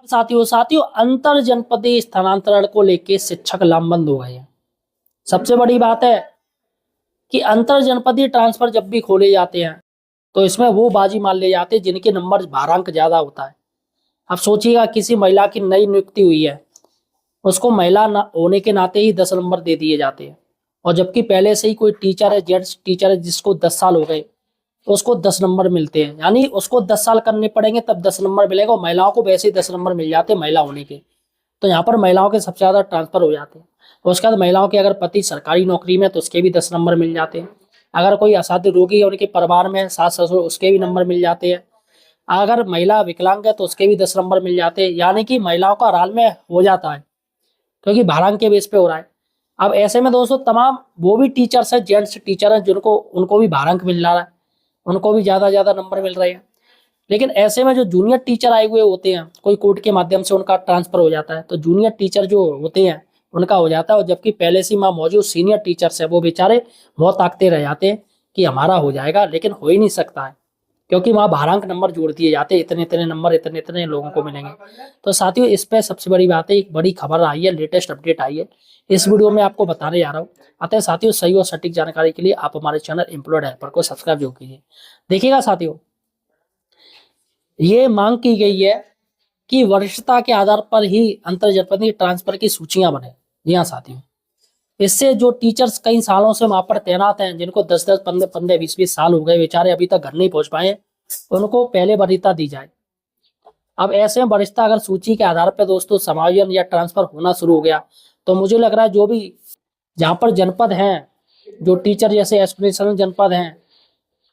साथियों अंतर जनपदीय स्थानांतरण को लेके शिक्षक लामबंद हो गए हैं। सबसे बड़ी बात है कि अंतर जनपदीय ट्रांसफर जब भी खोले जाते हैं तो इसमें वो बाजी मान ले जाते हैं जिनके नंबर भारांक ज्यादा होता है। अब सोचिएगा किसी महिला की नई नियुक्ति हुई है, उसको महिला होने के नाते ही 10 नंबर दे दिए जाते हैं, और जबकि पहले से ही कोई टीचर है, जेंट्स टीचर है जिसको 10 साल हो गए तो उसको 10 नंबर मिलते हैं। यानी उसको 10 साल करने पड़ेंगे तब 10 नंबर मिलेगा, और महिलाओं को वैसे ही 10 नंबर मिल जाते हैं महिला होने के। तो यहाँ पर महिलाओं के सबसे ज्यादा ट्रांसफर हो जाते हैं। और उसके बाद महिलाओं के अगर पति सरकारी नौकरी में तो उसके भी 10 नंबर मिल जाते हैं। अगर कोई असाध्य रोगी है उनके परिवार में सास ससुर, उसके भी नंबर मिल जाते हैं। अगर महिला विकलांग है तो उसके भी 10 नंबर मिल जाते हैं। यानी कि महिलाओं का राल में हो जाता है क्योंकि भारांक के बेस पे हो रहा है। अब ऐसे में दोस्तों तमाम वो भी टीचर्स हैं, जेंट्स टीचर हैं, जिनको उनको भी भारांक मिल रहा है, उनको भी ज्यादा नंबर मिल रहे हैं। लेकिन ऐसे में जो जूनियर टीचर आए हुए होते हैं, कोई कोर्ट के माध्यम से उनका ट्रांसफर हो जाता है तो जूनियर टीचर जो होते हैं उनका हो जाता है, और जबकि पहले से वहाँ मौजूद सीनियर टीचर्स है वो बेचारे बहुत ताकते रह जाते हैं कि हमारा हो जाएगा, लेकिन हो ही नहीं सकता है क्योंकि वहाँ भारांक नंबर जोड़ दिए जाते हैं, इतने इतने नंबर इतने इतने लोगों को मिलेंगे। तो साथियों इस पे सबसे बड़ी बात है, एक बड़ी खबर आई है, लेटेस्ट अपडेट आई है, इस वीडियो में आपको बताने जा रहा हूँ। अतः साथियों सही और सटीक जानकारी के लिए आप हमारे चैनल एम्प्लॉयड हेल्पर को सब्सक्राइब जरूर कीजिए। देखिएगा साथियों, ये मांग की गई है कि वरिष्ठता के आधार पर ही अंतर जनपदीय ट्रांसफर की सूचियां बने। जी हाँ साथियों, इससे जो टीचर्स कई सालों से वहां पर तैनात हैं, जिनको 10-10, 15-15, 20-20 साल हो गए, बेचारे अभी तक घर नहीं पहुंच पाए, उनको पहले वरीयता दी जाए। अब ऐसे में वरिष्ठता अगर सूची के आधार पर दोस्तों समायोजन या ट्रांसफर होना शुरू हो गया तो मुझे लग रहा है जो भी जहाँ पर जनपद हैं, जो टीचर जैसे एस्पिरेशनल जनपद हैं,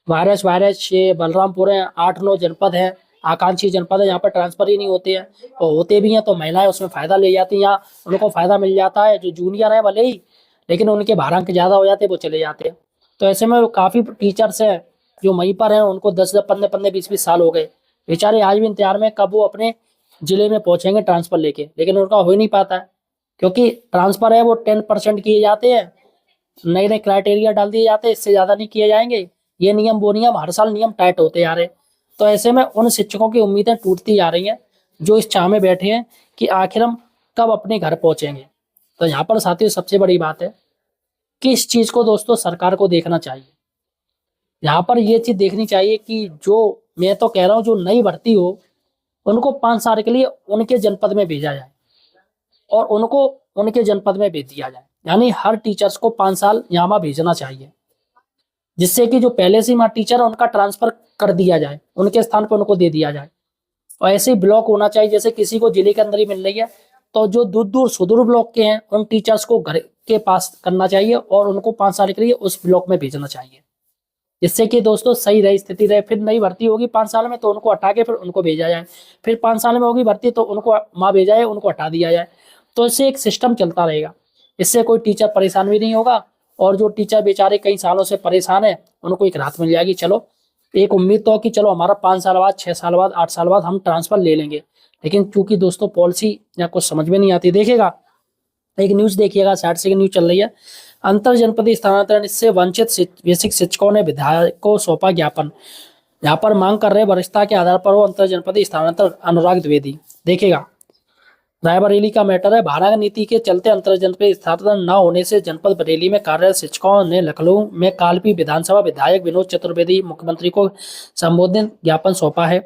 वायरस ये बलरामपुर है, 8-9 जनपद है, आकांक्षी जनपद है, यहाँ पर ट्रांसफर ही नहीं होते हैं, और होते भी हैं तो महिलाएं उसमें फायदा ले जाती हैं। यहाँ उनको फायदा मिल जाता है, जो जूनियर है भले ही, लेकिन उनके भारांक ज्यादा हो जाते हैं, वो चले जाते हैं। तो ऐसे में काफी टीचर्स हैं जो वहीं पर हैं, उनको 10-10, 15-15, 20-20 साल हो गए, बेचारे आज भी इंतजार में कब वो अपने जिले में पहुंचेंगे ट्रांसफर लेके, लेकिन उनका हो ही नहीं पाता है क्योंकि ट्रांसफर है वो 10% किए जाते हैं, नए नए क्राइटेरिया डाल दिए जाते हैं, इससे ज्यादा नहीं किए जाएंगे, ये नियम वो नियम, हर साल नियम टाइट होते जा रहे। तो ऐसे में उन शिक्षकों की उम्मीदें टूटती जा रही हैं जो इस चाह में बैठे हैं कि आखिर हम कब अपने घर पहुंचेंगे। तो यहाँ पर साथियों सबसे बड़ी बात है कि इस चीज को दोस्तों सरकार को देखना चाहिए। यहाँ पर ये चीज देखनी चाहिए कि जो मैं तो कह रहा हूँ जो नई भर्ती हो उनको 5 साल के लिए उनके जनपद में भेजा जाए और उनको उनके जनपद में भेज दिया जाए। यानी हर टीचर्स को 5 साल यहाँ भेजना चाहिए, जिससे कि जो पहले से वहाँ टीचर है उनका ट्रांसफर कर दिया जाए, उनके स्थान पर उनको दे दिया जाए। और ऐसे ही ब्लॉक होना चाहिए, जैसे किसी को जिले के अंदर ही मिल रही है तो जो दूर दूर सुदूर ब्लॉक के हैं उन टीचर्स को घर के पास करना चाहिए और उनको 5 साल के लिए उस ब्लॉक में भेजना चाहिए, जिससे कि दोस्तों सही रहे, स्थिति रहे। फिर नई भर्ती होगी 5 साल में तो उनको हटा के फिर उनको भेजा जाए, फिर 5 साल में होगी भर्ती तो उनको वहाँ भेजा जाए, उनको हटा दिया जाए। तो इससे एक सिस्टम चलता रहेगा, इससे कोई टीचर परेशान भी नहीं होगा, और जो टीचर बेचारे कई सालों से परेशान है उनको एक राहत मिल जाएगी। चलो एक उम्मीद तो कि चलो हमारा 5 साल बाद, 6 साल बाद, 8 साल बाद हम ट्रांसफर ले लेंगे, लेकिन चूंकि दोस्तों पॉलिसी या कुछ समझ में नहीं आती। देखिएगा एक न्यूज देखिएगा, 60 सेकंड न्यूज चल रही है, अंतर जनपदीय स्थानांतरण से वंचित बेसिक शिक्षकों ने विधायक को सौंपा ज्ञापन। यहाँ पर मांग कर रहे वरिष्ठता के आधार पर हो अंतर जनपदीय स्थानांतरण। अनुराग द्विवेदी, देखिएगा रायबरेली का मैटर है, भाड़ा नीति के चलते अंतर जनपदीय स्थानांतरण न होने से जनपद बरेली में कार्यरत शिक्षकों ने लखनऊ में कालपी विधानसभा विधायक विनोद चतुर्वेदी मुख्यमंत्री को संबोधित ज्ञापन सौंपा है।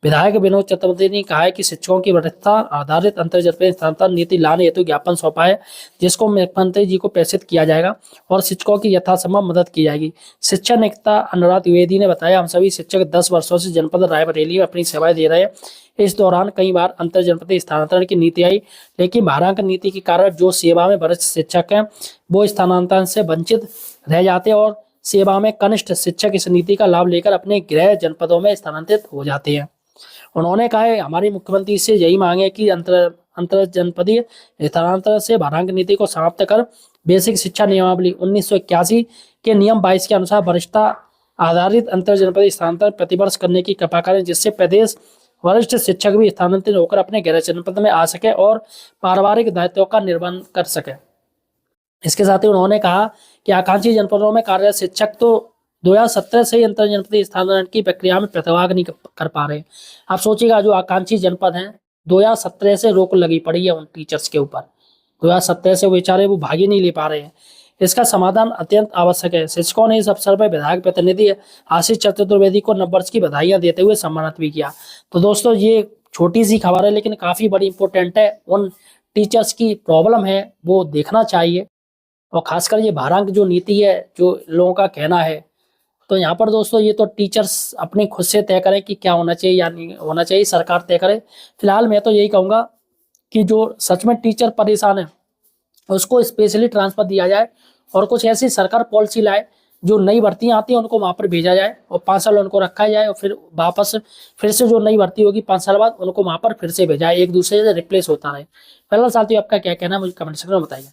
विधायक विनोद चतुर्वेदी ने कहा है कि शिक्षकों की वरिष्ठता आधारित अंतर जनपदीय स्थानांतरण नीति लाने हेतु ज्ञापन सौंपा है, जिसको मुख्यमंत्री जी को प्रेषित किया जाएगा और शिक्षकों की यथासंभव मदद की जाएगी। शिक्षा नेता अनुराग द्विवेदी ने बताया, हम सभी शिक्षक 10 वर्षों से जनपद रायबरेली में अपनी सेवाएं दे रहे हैं। इस दौरान कई बार अंतर जनपदीय स्थानांतरण की नीति आई, लेकिन भारांक नीति के कारण जो सेवा में वरिष्ठ शिक्षक हैं वो स्थानांतरण से वंचित रह जाते हैं और सेवा में कनिष्ठ शिक्षक इस नीति का लाभ लेकर अपने गृह जनपदों में स्थानांतरित हो जाते हैं। उन्होंने कहा है, हमारी मुख्यमंत्री से यही मांग है कि अंतर जनपदीय स्थानांतरण से भारांक नीति को समाप्त कर बेसिक शिक्षा नियमावली 1981 के नियम 22 के अनुसार वरिष्ठता आधारित अंतर जनपदीय स्थानांतरण प्रतिवर्ष करने की कृपा करें, जिससे प्रदेश वरिष्ठ शिक्षक भी स्थानांतरित होकर अपने गृह जनपद में आ सके और पारिवारिक दायित्वों का निर्वहन कर सके। इसके साथ ही उन्होंने कहा कि आकांक्षी जनपदों में कार्यरत शिक्षक तो 2017 से ही अंतर जनपदीय स्थानांतरण की प्रक्रिया में प्रतिभाग नहीं कर पा रहे। आप सोचिएगा जो आकांक्षी जनपद हैं 2017 से रोक लगी पड़ी है उन टीचर्स के ऊपर। 2017 से वो बेचारे वो भागी नहीं ले पा रहे हैं। इसका समाधान अत्यंत आवश्यक है। शिक्षकों ने इस अवसर पर विधायक प्रतिनिधि आशीष चतुर्वेदी को नववर्ष की बधाइयां देते हुए सम्मानित भी किया। तो दोस्तों ये छोटी सी खबर है लेकिन काफी बड़ी इंपॉर्टेंट है। उन टीचर्स की प्रॉब्लम है वो देखना चाहिए, और खासकर ये भारांक जो नीति है जो लोगों का कहना है, तो यहाँ पर दोस्तों ये तो टीचर्स अपने खुद से तय करें कि क्या होना चाहिए या नहीं होना चाहिए, सरकार तय करे। फिलहाल मैं तो यही कहूँगा कि जो सच में टीचर परेशान है उसको स्पेशली ट्रांसफर दिया जाए, और कुछ ऐसी सरकार पॉलिसी लाए जो नई भर्तियां आती हैं उनको वहाँ पर भेजा जाए और 5 साल उनको रखा जाए, और फिर वापस फिर से जो नई भर्ती होगी 5 साल बाद उनको वहाँ पर फिर से भेजा जाए, एक दूसरे से रिप्लेस होता रहे। फिलहाल साथियों आपका क्या कहना है मुझे कमेंट सेक्शन में बताइए।